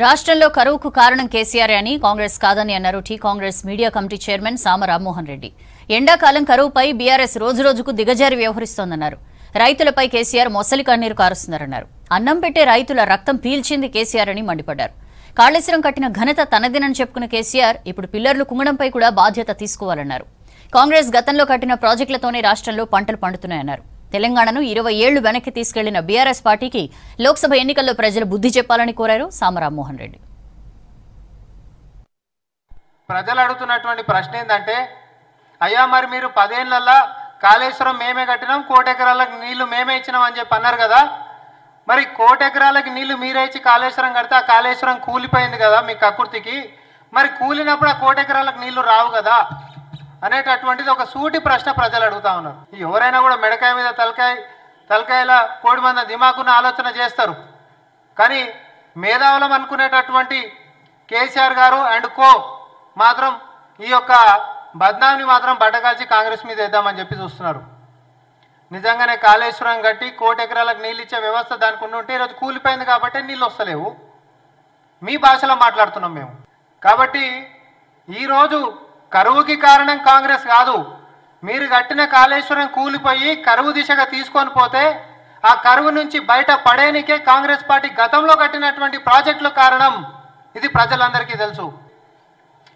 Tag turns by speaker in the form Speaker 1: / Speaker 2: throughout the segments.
Speaker 1: రాష్ట్రంలో కరువుకు కారణం కేసీఆర్ అని కాంగ్రెస్ కాదని అన్నారు T Congress media committee chairman Sama Rammohan Reddy. ఎండాకాలం కరువుపై బీఆర్ఎస్ రోజురోజుకు దిగజారి వ్యవహరిస్తోందన్నారు. రైతులపై కేసీఆర్ మొసలి కన్నీరు కారుస్తున్నారన్నారు. అన్నం పెట్టే రైతుల రక్తం పీల్చింది కేసీఆర్ అని మండిపడ్డారు. కాళేశ్వరం కట్టిన ఘనత తనదేనని చెప్పుకున్న కేసీఆర్ ఇప్పుడు పిల్లర్లు కుంగడంపై కూడా బాధ్యత తీసుకోవాలన్నారు. కాంగ్రెస్ గతంలో కట్టిన ప్రాజెక్టులతోనే రాష్ట్రంలో పంటలు పండుతున్నాయన్నారు. తెలంగాణను 20 ఏళ్లు వెనక్కి తీసుకెళ్లిన బీఆర్ఎస్ పార్టీకి లోక్సభ ఎన్నికల్లో ప్రజలు బుద్ధి చెప్పాలని కోరారు సామ రామ్మోహన్ రెడ్డి.
Speaker 2: ప్రజలు అడుగుతున్నటువంటి ప్రశ్న ఏంటంటే, అయ్యా మరి మీరు 10 ఏళ్లలో కాళేశ్వరం మేమే కట్టినాం, 1 కోటి ఎకరాలకు నీళ్లు మేమే ఇచ్చినాం అని చెప్పి అన్నారు కదా. మరి 1 కోటి ఎకరాలకు నీళ్లు మీరే ఇచ్చి కాళేశ్వరం కడితే ఆ కాళేశ్వరం కూలిపోయింది కదా మీ కక్కుర్తికి. మరి కూలినప్పుడు ఆ 1 కోటి ఎకరాలకు నీళ్లు రావు కదా అనేటటువంటిది ఒక సూటి ప్రశ్న ప్రజలు అడుగుతా ఉన్నారు. ఎవరైనా కూడా మెడకాయ మీద తలకాయల కోడి మంద దిమాకున్న ఆలోచన చేస్తారు. కానీ మేధావులం అనుకునేటటువంటి కేసీఆర్ గారు అండ్ కో మాత్రం ఈ యొక్క బద్నామిని మాత్రం బట్టగాల్చి కాంగ్రెస్ మీద వేద్దామని చెప్పి చూస్తున్నారు. నిజంగానే కాళేశ్వరం కట్టి 1 కోటి ఎకరాలకు నీళ్ళు ఇచ్చే వ్యవస్థ దానికి ఉంటే ఈరోజు కూలిపోయింది కాబట్టి నీళ్ళు వస్తలేవు. మీ భాషలో మాట్లాడుతున్నాం మేము. కాబట్టి ఈరోజు కరువుకి కారణం కాంగ్రెస్ కాదు. మీరు కట్టిన కాళేశ్వరం కూలిపోయి కరువు దిశగా తీసుకొని పోతే ఆ కరువు నుంచి బయట పడేనికే కాంగ్రెస్ పార్టీ గతంలో కట్టినటువంటి ప్రాజెక్టుల కారణం. ఇది ప్రజలందరికీ తెలుసు.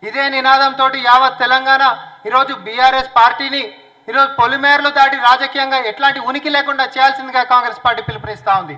Speaker 2: ఇదే నినాదంతో యావత్ తెలంగాణ ఈరోజు బీఆర్ఎస్ పార్టీని ఈరోజు పొలిమేరలు దాటి రాజకీయంగా ఎట్లాంటి ఉనికి లేకుండా చేయాల్సిందిగా కాంగ్రెస్ పార్టీ పిలుపునిస్తూ ఉంది.